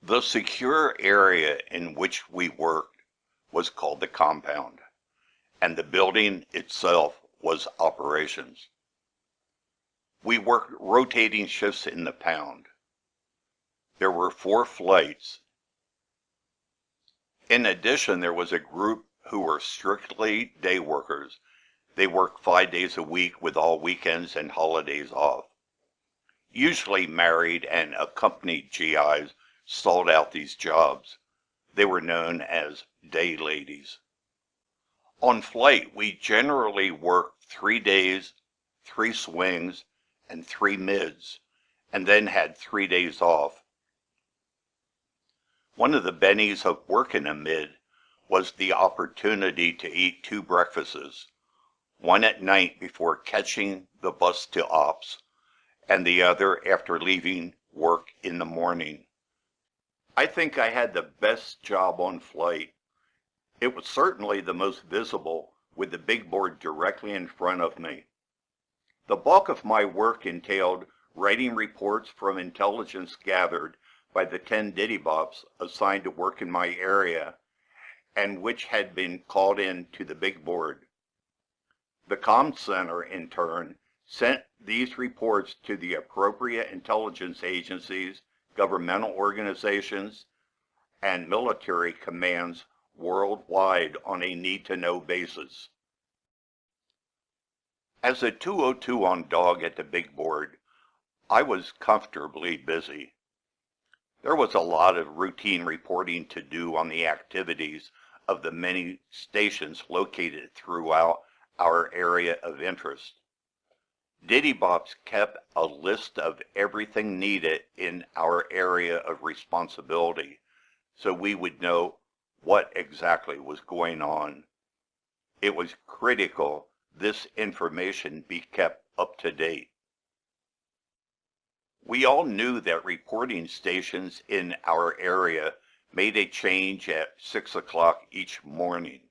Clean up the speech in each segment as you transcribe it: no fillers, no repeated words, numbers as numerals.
The secure area in which we worked was called the compound, and the building itself was operations. We worked rotating shifts in the pound. There were 4 flights. In addition, there was a group who were strictly day workers. They worked 5 days a week with all weekends and holidays off. Usually married and accompanied GIs sold out these jobs. They were known as day ladies. On flight, we generally worked 3 days, 3 swings, and 3 mids, and then had 3 days off. One of the bennies of working a mid was the opportunity to eat 2 breakfasts, one at night before catching the bus to ops, and the other after leaving work in the morning. I think I had the best job on flight. It was certainly the most visible, with the big board directly in front of me. The bulk of my work entailed writing reports from intelligence gathered by the 10 diddybops assigned to work in my area, and which had been called in to the big board. The comm center, in turn, sent these reports to the appropriate intelligence agencies, governmental organizations, and military commands worldwide on a need-to-know basis. As a 202 on dog at the big board, I was comfortably busy. There was a lot of routine reporting to do on the activities of the many stations located throughout our area of interest. Diddybops kept a list of everything needed in our area of responsibility, so we would know what exactly was going on. It was critical this information be kept up to date. We all knew that reporting stations in our area made a change at 6 o'clock each morning.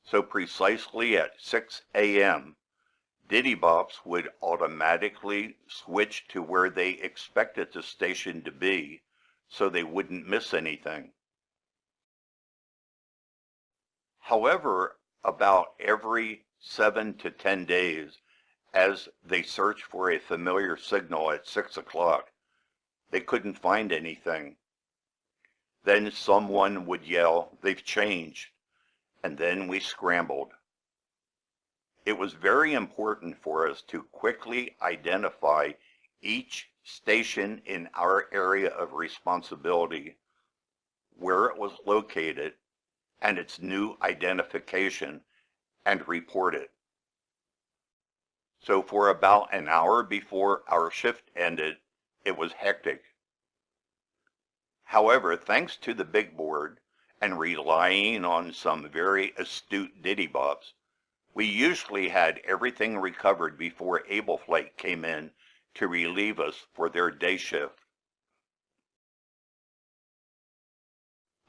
So precisely at 6 a.m., Diddybops would automatically switch to where they expected the station to be, so they wouldn't miss anything. However, about every 7 to 10 days, as they searched for a familiar signal at 6 o'clock, they couldn't find anything. Then someone would yell, "They've changed," and then we scrambled. It was very important for us to quickly identify each station in our area of responsibility, where it was located, and its new identification, and report it. So for about an hour before our shift ended, it was hectic. However, thanks to the big board and relying on some very astute diddybops, we usually had everything recovered before Able Flight came in to relieve us for their day shift.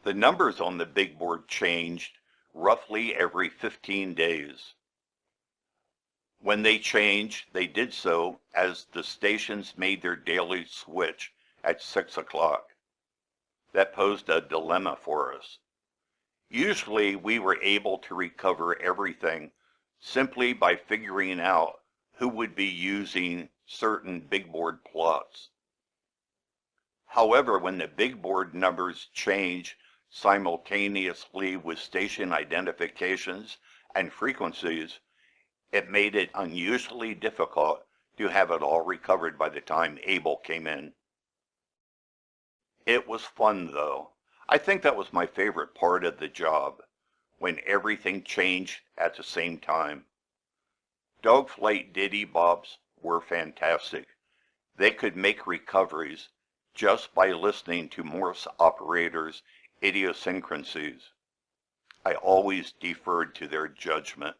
The numbers on the big board changed roughly every 15 days. When they changed, they did so as the stations made their daily switch at 6 o'clock. That posed a dilemma for us. Usually we were able to recover everything simply by figuring out who would be using certain big board plots. However, when the big board numbers change simultaneously with station identifications and frequencies, it made it unusually difficult to have it all recovered by the time Able came in. It was fun though. I think that was my favorite part of the job, when everything changed at the same time. Dogflight diddybops were fantastic. They could make recoveries just by listening to Morse operators' idiosyncrasies. I always deferred to their judgment.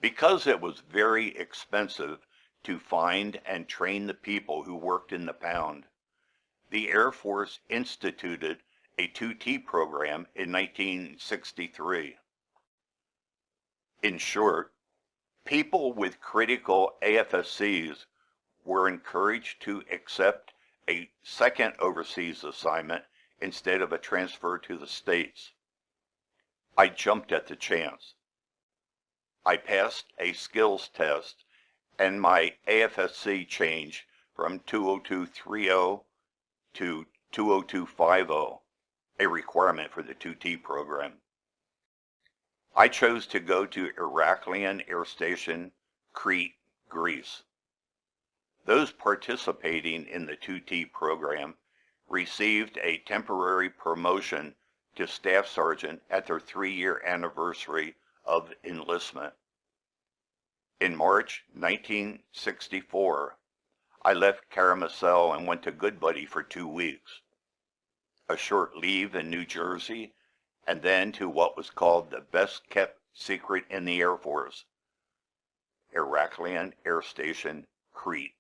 Because it was very expensive to find and train the people who worked in the pound, the Air Force instituted a 2T program in 1963. In short, people with critical AFSCs were encouraged to accept a second overseas assignment instead of a transfer to the States. I jumped at the chance. I passed a skills test and my AFSC changed from 20230 to 20250, a requirement for the 2T program. I chose to go to Heraklion Air Station, Crete, Greece. Those participating in the 2T program received a temporary promotion to Staff Sergeant at their 3-year anniversary of enlistment. In March 1964, I left Karamursel and went to Goodbuddy for 2 weeks, a short leave in New Jersey, and then to what was called the best kept secret in the Air Force, Heraklion Air Station, Crete.